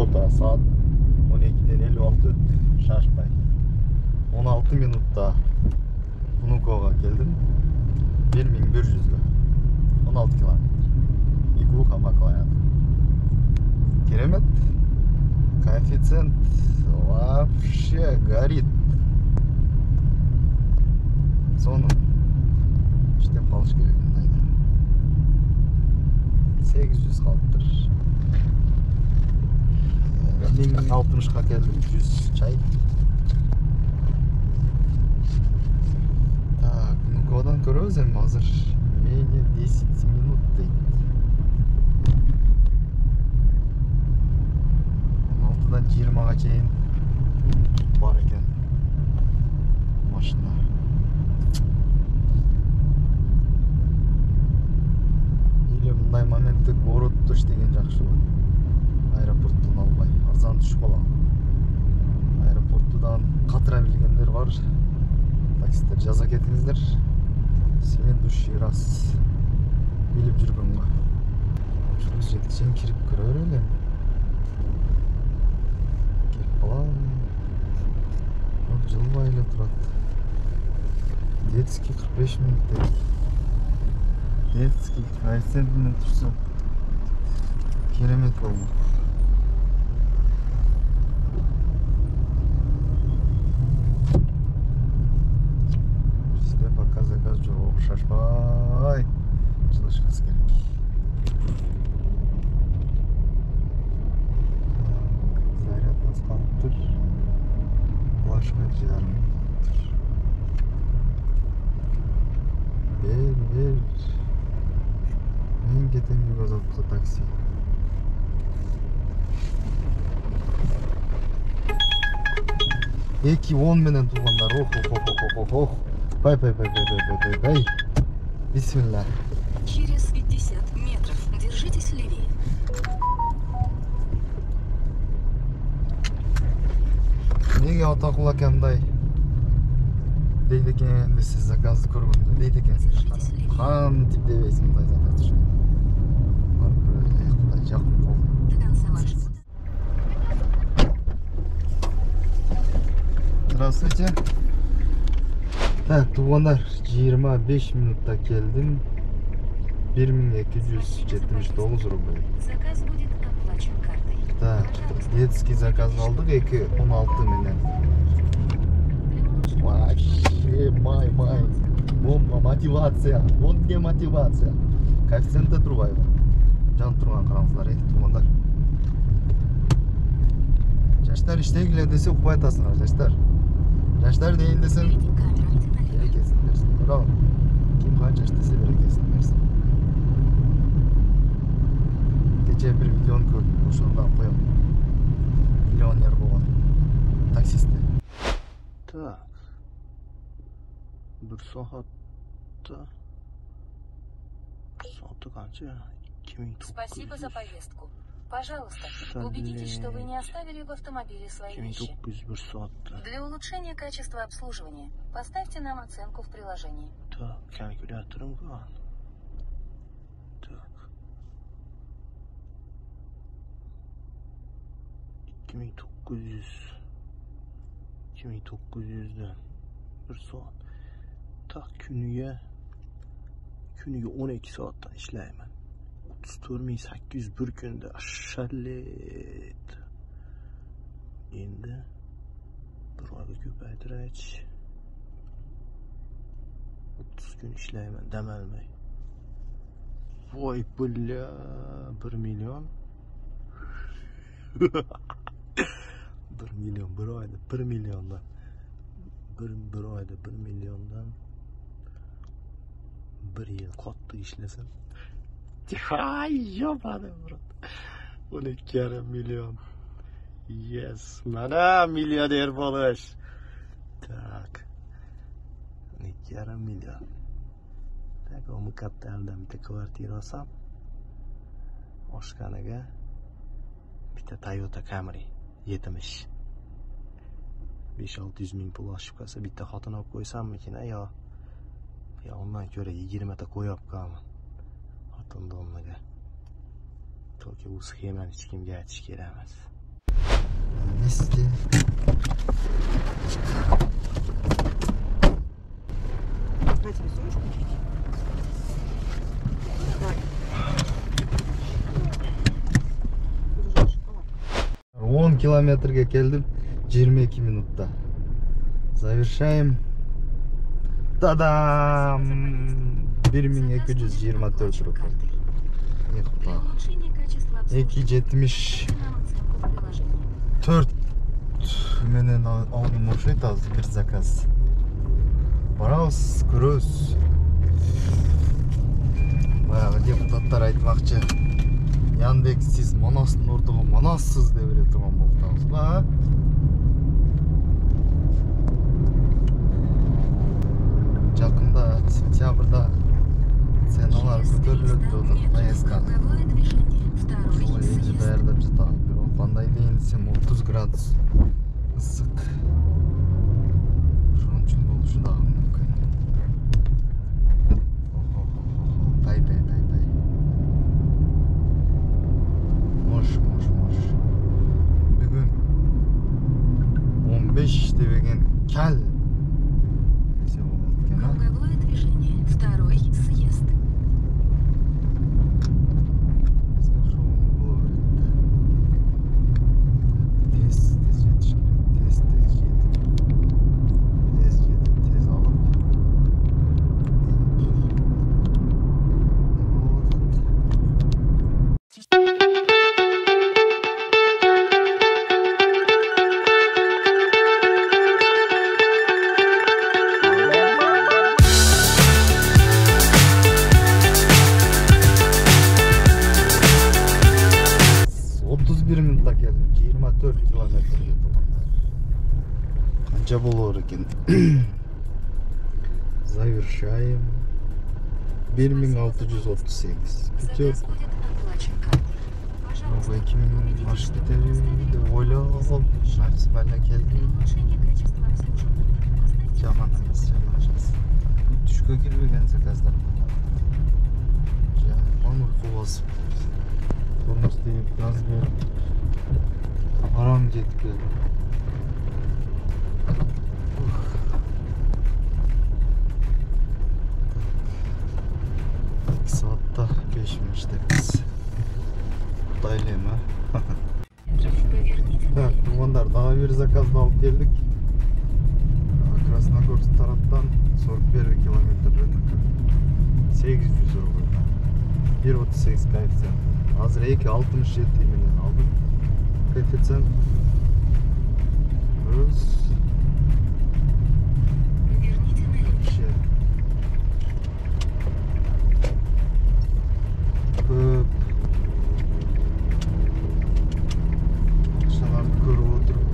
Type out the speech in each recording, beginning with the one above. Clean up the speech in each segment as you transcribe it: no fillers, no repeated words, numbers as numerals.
Toyota saat 12'den 56 öttü. Şaşpay. 16 minutta Vnukov'a geldim. 1100'lü. 16 kilometre. Iguha Maklayan. Керемет. Коэффициент вообще горит. Соны іштен қалыш керек мындайда. 800 қалыптыр. 1060'қа келдім, 100 чай. Так, Vnukov'dan көрөбүз эми азыр. Менее 10 минут дейт. 16'dan 20'ga чейин бар экен машина. Или мындай моментте городдо иштеген жакшы болот. Аэропорттон албай, арзан түшүп калам. Аэропорттудан катыра билгендер бар. Таксистер жаза кетиңиздер. Сен души раз билип жүргөнгө. Ошоңуз жетишен кирип көрөр элем. Келип калам. Бак жылбай эле турат. Детский 45 минут дейт. Детский коэффициентинен турса керемет болду. Бизде пока заказ жок, шашпай жылышыбыз керек. Заряд асканып тур. Башка жарым тур. Бер. Мен кетем Югозаводко такси. Эки 10 менен туугандар. Ох. Бай. Бисмилlah. Через 50 метров держитесь левее. Неге ата кулак мындай дейт экен, сиз заказды көргөндө дейт экенсиз. Кантип дебейсиң мындай заказ түшүп. Барып көрөлү, Кудай жакын болду. До конца маршрута. Здравствуйте. Так, туугандар, 25 минутта келдим. 1279 рубль. Заказ будет оплачен картой. Так, детский заказ алдык 2.16 менен. Вообще, май. Бомба, мотивация. Вот где мотивация. Коэффициентте турбайбы. Жан турган караңыздар, туугандар. Жаштар иштегиле десе укпай атасыңар, жаштар. Жаштар дейин десем, берекесин берсин. Бирок ким канча иштесе берекесин берсин. Кече бир видеону көрдүм, ошондон коем. Миллионер болгон таксистти. Так. Bir saatte kancha 2900. Спасибо за поездку. Пожалуйста, убедитесь, что вы не оставили в автомобиле свои вещи. 2900 bir saatte. Для улучшения качества обслуживания поставьте нам оценку в приложении. Так, kalkülatörüm var. Так. 2900'den bir saat. Tak günüge 12 saatten işleyemem. 34.800 bir günde aşağılaydı. Endi bir oyga ko'paytiraychi. 30 gün işleyemem demelmey. Voy billa 1 milyon. 1 milyon bir ayda 1 milyondan. Bir ayda 1 milyondan 1 yıl qattiq ishlesam. Hay yo'qadi bro. 12,5 milyon. Yes, mana millioner bo'lish. Tak. 12,5 milyon. Tak, o muqaddamdan bitta kvartira olsam, oshxonaga bitta Toyota Camry 70. 5-600 ming pul oshib qolsa bitta xotin olib qo'ysammikin yo ondan ko'ra 20 ta qo'yib qolman. Xotinni o'rniga. Toki bu sxemani hech kimga aytish kerak emas. Ne sizce? На тебе сумочку чуть-чуть. Давай. Тут уже шоколад. 10 kilometrге келдим 22 минутта. Завершаем. Тадам! 1224 рубль. Для улучшения качества обслуживания 270 нам оценку в приложении. 4 менен алдым окшойт азыр бир заказ. Барабыз, көрөбүз. Баягы депутаттар айтмакчы. Яндекс сиз Манастын ордугу Манассыз деп бере турган болуптабыз ба? Жакында сентябрда ценалар көтөрүлөт деп атат поездканы. Круговое движение. Второй Ошол элди съезд. даярдап жатам. Бирок кандай дейин десем 30 градус ысык. Ошон үчүн болушу дагы мүмкүн. Пай. Мош. Бүгүн 15 дебеген кел десе болот экен, а? Круговое движение. Второй съезд. Tez alıp минутта келдим. 24 километрге толгондар. Канча болор экен? Завершаем. 1638. Бүтөп. Заказ будет оплачен картой. Пожалуйста, 2000 машып кетеби деп ойлоп Нарсыбайга для келдим. улучшения качества обслуживания поставьте Жаман эмес, Түшкө кирбеген заказдар. Жаман уйку басып. Турмуш дейп, газ берип. Арам жетип келди. Saatda 5 minut iştemiz. Kutaylayım ha. Поверните Так, туғандар, дағы bir заказды алып келдік. Красногорск тараптан 41 километр рынок. 800 рубль. 1.38 коэффициент. Азыр 2.67 менен алдым. Коэффициент. Плюс Поверните налево. Көп ақшаларды көріп отырып.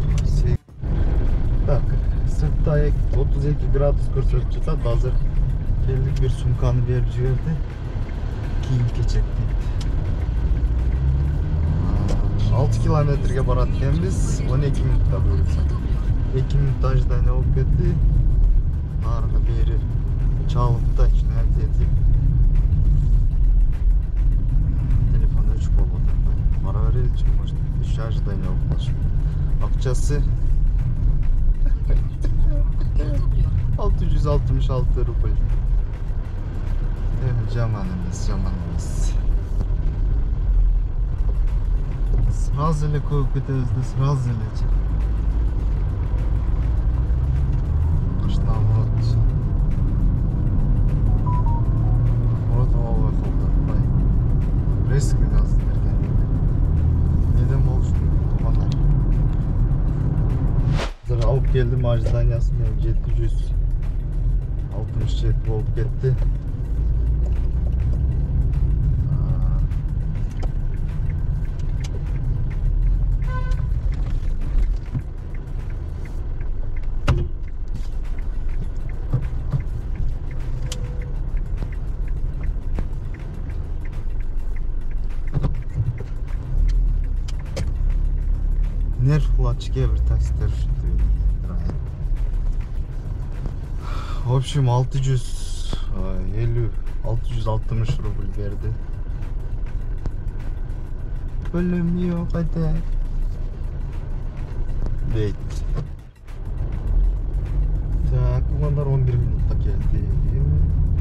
Так, сыртта 32 градус көрсетіп жатады. Азыр келдік, bir сумканы беріп жіберді. Киім-кечек дейді. 6 километрге барат екенбіз. 12 минутта бөлді. 2 минутта ожидание болып кетті. Нарыны бері чалып та нәрсе етіп. Telefonu 3 bol oturdu. Para verelim için может 3 ожидание болып қалшы. Ақчасы 666 рубль. Жаман емес. Сразу эле көп кетебиз да, сразу эле. Кыштан Мурат албай калды. Резко газ берген. Неден болушу тумандар. Азыр алып келдим, ожиданиясы менен 767 болуп кетти. Nerf Kulaçki'ye bir taksitler В общем 660 рубль verdi. Bölüm yok hadi. Дейт. Так, ulanlar 11 minutта geldi.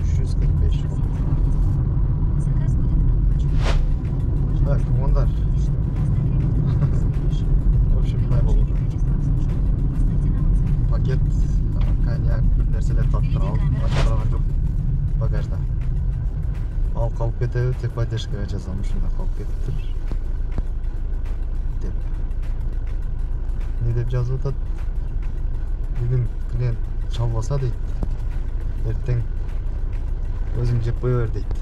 345 oldu. Заказ будет оплачен. Так, ulanlar. В общем, ne oldu? Paket, konyak, bir narsalar tattır al. Açıklanan yok. Bagajda. Al kalıp ketedi, tek поддержкаga жазам, ушунда калып кетиптир. Деп. Не деп жазып атат? Бүгүн клиент чалбаса дейт. Эртең өзүң жеп кое бер дейт.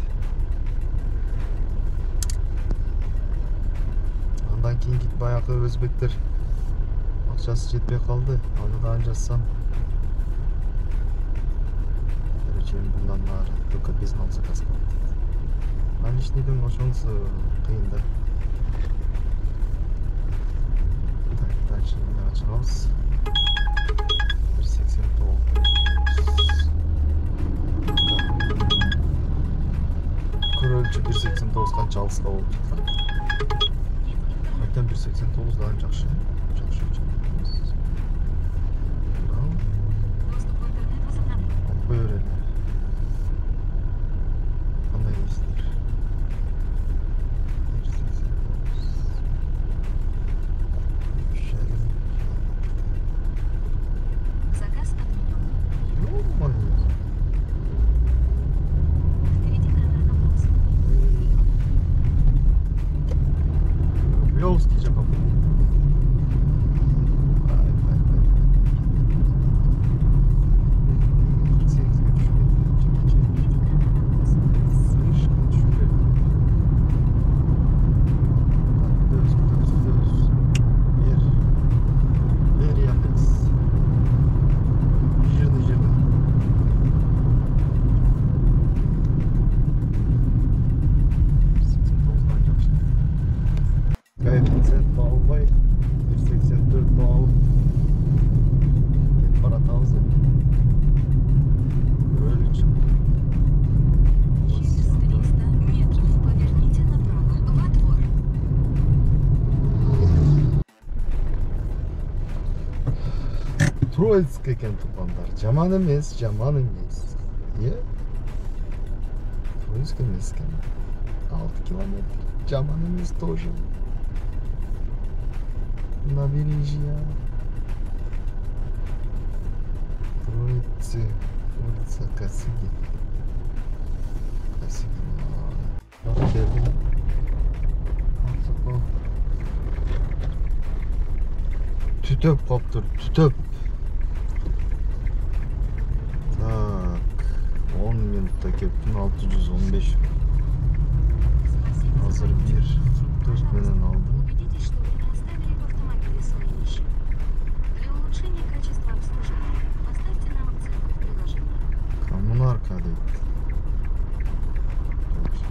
Андан кийинки баягы өзбектер акчасы жетпей калды. Аны дагы жазсам. Короче, bundan нары только безнал заказ кылып. Наличныйдын ошонусу кыйын да. Так, дальше эмне ачабыз? 189. Көрөлчү 189 канча алыста болуп жаткан. Кайтан 189 дагы жакшы. Жакшы. Доступ в интернет возобновлен. Алып кое берели. Кандай дейсиздер? Заказ отменен. Ё-моё. Впереди камера допроса. Рублевский же попал. Vay vay vay. 48'e düşmedi. Впереди камера допроса. Слишком düşmedi. Gidiyoruz. Bir Yandex. Жирный. Коэффициент албай 184 алып кетип баратабыз. Көрөлүчү. Через 300 метров поверните направо во двор. Троицк экен тукандар. Жаман эмес. Е? Троицк эмес экен. 6 километр. Жаман эмес тоже. Набережье. Троицы. Улица Косыгин. Bak geldim. Tütöp kaptır. Tütöp. Tak. 10 minutta keptin 615. Спасибо. Hazır bir 4 milyon aldım. Убедитесь, что вы не оставили в автомобиле свои вещи. Для улучшения качества обслуживания поставьте нам оценку в приложении. Коммунарка deyip.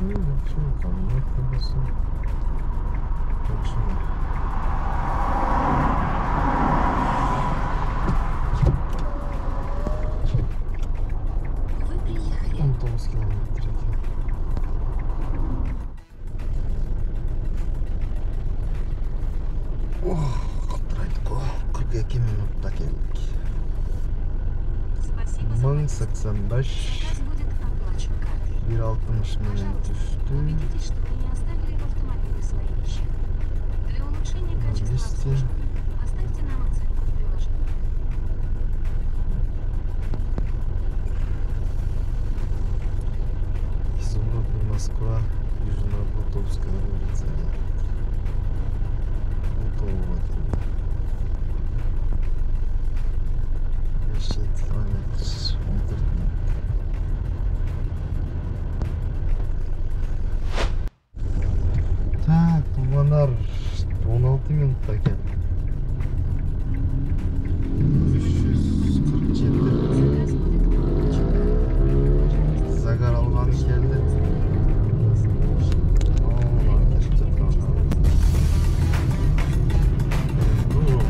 Yakşı, komünarka bası. Yakşı. Вы приехали. 19 kilometre ekan. Qattiraydik o. 42 minutda keldik. Спасибо за 1085. Заказ будет оплачен картой. 1.60 milyon düştü. Убедитесь, что вы не оставили в автомобиле свои вещи. Для улучшения качества 200. обслуживания поставьте нам оценку в приложении. Изумрудный Москва, Южно-Бутовская улица. Бутово. 5 километр. 14 минут. Так, Туманар 16 минутта geldi. 347. Заказ будет оплачен картой. Zagar algan geldi. Allah gitti kanka. Enduro.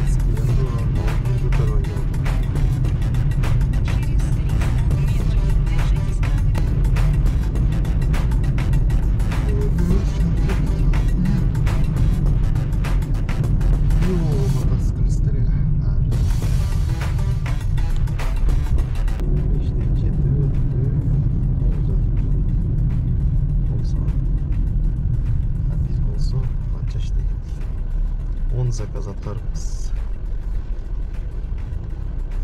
Eski Enduro. Altıncı tarafa geldi. Через 300 метров держитесь правой. Son zakaz atarız.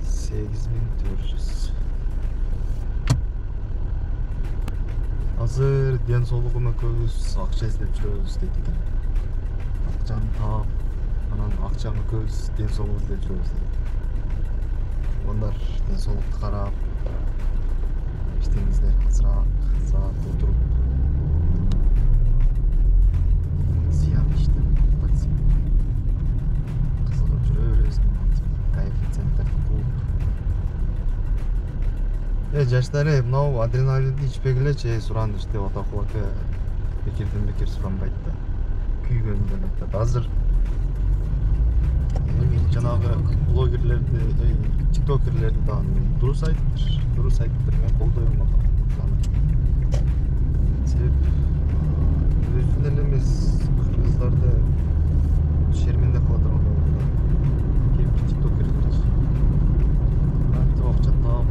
8400. Азыр ден соолугуна көбүбүз акча издеп жүрөбүз дейт экен. Акчаны таап, анан акчаны көбүбүз ден соолук издеп жүрөбүз дейт. Ондар ден соолукту карап, иштеңиздер азыраак саат отуруп зыян иштеп кызыгып жүрө беребиз. Коэффициенттерди кууп. Жаштары мынау адреналинди ичпегилечи сураныч деп атакул ака бекерден бекер суранбайт да. Күйгөндөн айтат. Азыр жанагы блогерлерди, тиктокерлерди дагы дурус айтыптыр, мен колдойм ага. Себеп өзүн эле эмес кыргыздарды шерменде кыла турган болду. Кеп тиктокерлер антип акча таап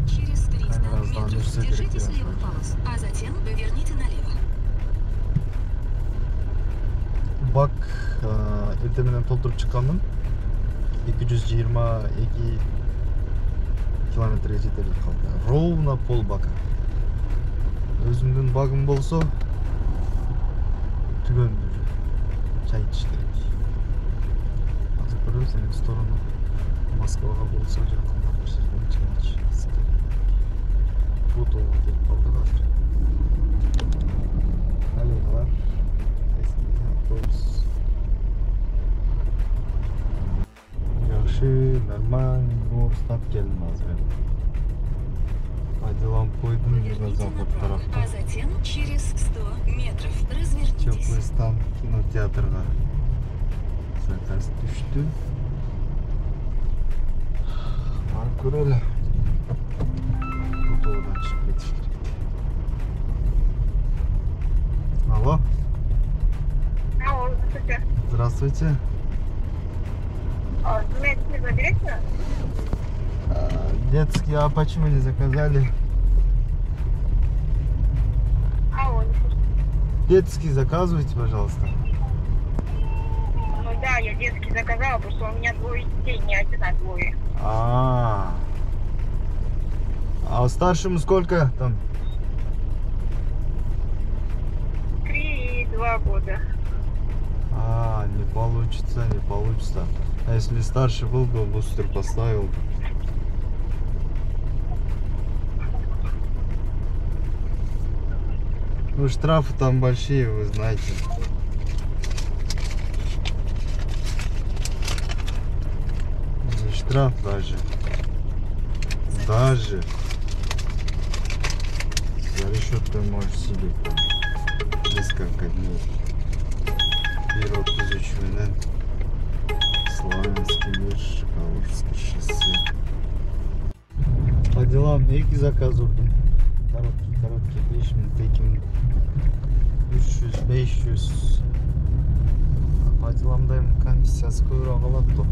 Через 300 метров держитесь левый полос, а затем поверните налево. Бак эртең менен толтуруп чыкканмын. 222 километрге жетерлик калды. Ровно пол бака. Өзүмдүн багым болсо түгөндүр. Чай ичиш керек. Азыр көрөбүз эми сторону Москвага болсо жакында бир жерден чай ичишибиз керек. Бутова келип калдык азыр. Аллеялар, автобус. Жакшы, нормально устап келдим азыр. Айдалам койдум на запад тарапта. А затем через 100 метров развернитесь. Теплый стан кинотеатрга заказ түштү. Барып көрөлү. Бутовадан чыгып кетиш керек. Алло. Алло, здравствуйте. Здравствуйте. Заметьте, заберете? Детский, а почему не заказали? Алло, не слышу. Детский заказывайте, пожалуйста. Ну да, я детский заказала, потому что у меня двое детей, не один, а двое. А старшему сколько там? 3 и 2 года. Не получится. А если старший был бы, бустер поставил бы. Ну, штрафы там большие, вы знаете. Штраф даже. За решеткой можешь сидеть там несколько дней. Бир отузуч менен Славянский мир, Калужский шоссе. По делам эки заказ урдум. Короткий 5 минут, 2 минут. 300-500. По делам дайым комиссиясы көбүрөөк алат то.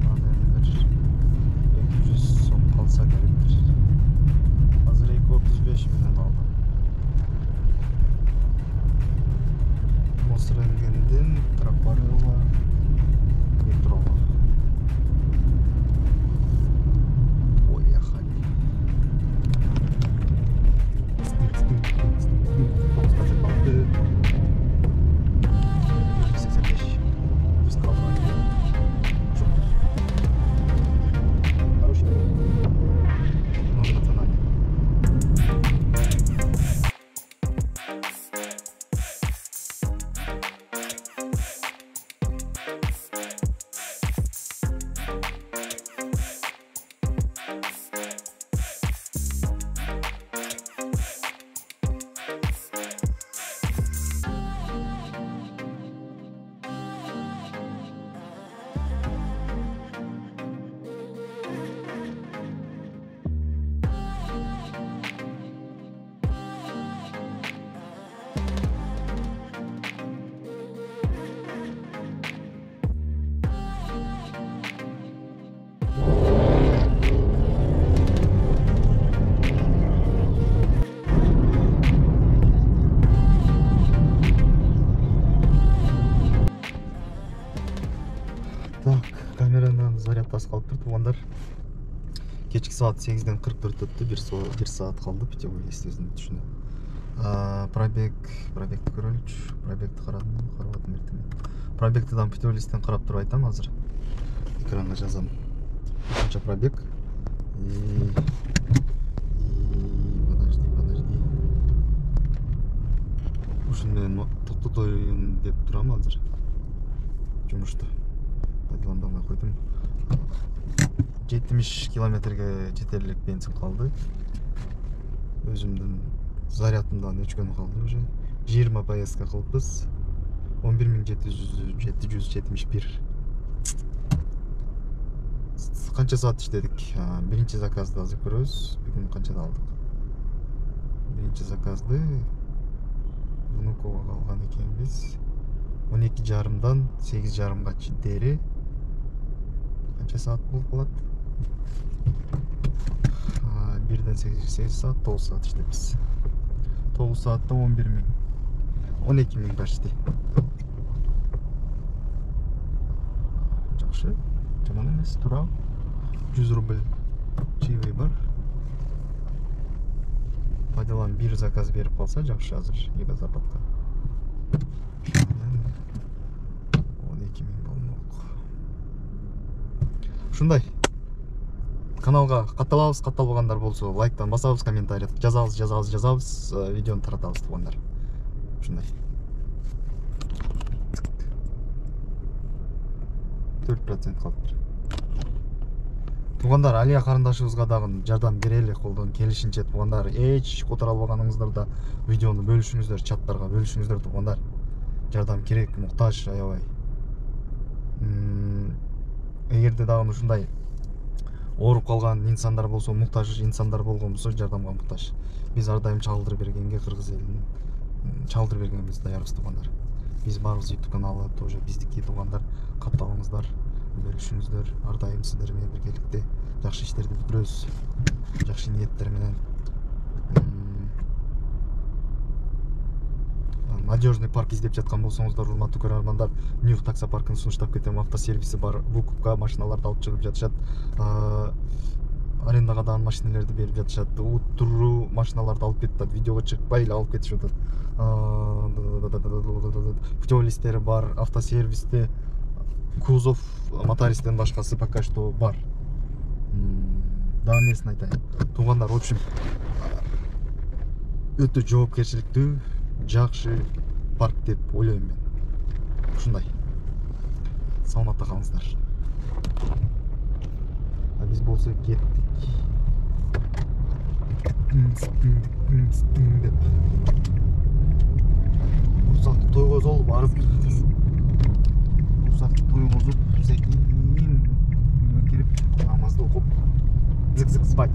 Анан эми бир 200 сом калса керектир. Азыр 235 менен алдым. Мосренгенден Тропарелла метроға. Поехали. Тоғыз қалды. 185. Біз қалған. аз қалыптыр туугандар. Кечки саат 8-ден 44 өттү, 1 саат қалды питьевой есть өзүм түшүнө. Пробегти көрөлүчү. Пробегти карабатым эртең. Пробегтидан питьевой листтен карап туруп айтам азыр. Экранга жазам. Қанша пробег? Подожди. Ушун менен токтотоюн деп турам азыр. Жумушта. Пайдаланбай койдум. 70 километрге жетерлик бензин қалды. Өзүмдүн зарядымдан өчкөн қалды уже. 20 поездка кылыппыз. 11771. Канча саат иштедик? Биринчи заказды азыр көрөбүз. Бүгүн канчада алдык? Биринчи заказды Внуковго алган экенбиз. 12:30дан 8:30га чейин. Канча саат болуп калат? 1-ден 8 саат, 9 саат иштеппиз. 9 саатта 11.000. 12.000 почти. Жакшы. Жаман эмес, тура. 100 рубль чаевый бар. Пайдалан бир заказ берип калса жакшы азыр эки запатка. 12.000 болмок. Ушундай. Каналга катталабыз, катталбагандар болсо лайктан басабыз, комментарий жазабыз, видеону таратабыз туугандар. Ушундай. 4% калыптыр. Туугандар, Алия карындашыбызга дагы жардам берели, колдон келишинче туугандар. Эч которо албаганыңыздар да видеону бөлүшүңүздөр, чаттарга бөлүшүңүздөр туугандар. Жардам керек, муктаж, аябай. Эгерде дагы ушундай ооруп калган инсандар болсо, муктаж инсандар болгон болсо, жардамга муктаж. Биз ар дайым чалдырып бергенге, кыргыз элинин чалдырып бергенбиз даярбыз туугандар. Биз барыбыз YouTube каналы тоже биздики туугандар, катталыңыздар, бөлүшүңүздөр. Ар дайым сиздер менен биргеликте жакшы иштерди бүтүрөбүз. Жакшы ниеттер менен. Надежный парк издеп жаткан болсоңуздар, урматтуу көрөрмандар, Нью таксопаркын сунуштап кетем. Автосервиси бар, выкупка машиналарды алып чыгып жатышат. Арендага машиналарды берип жатышат. Уттуруу машиналарды алып кетет. Видеого чыкпай эле алып кетишип атат. Путевой листтери бар, автосервисте кузов мотористтен башкасы пока что бар. Дагы несин айтайын? Туугандар, в общем, өтө жоопкерчиликтүү, жакшы парк деп ойлойм мен. Ушундай. Саламатта калыңыздар. Биз болсо кеттик. Урсакты тойгозолуп арып кетебиз. Урсакты тойгозуп, секин кирип, намазды окуп, зык-зык спать.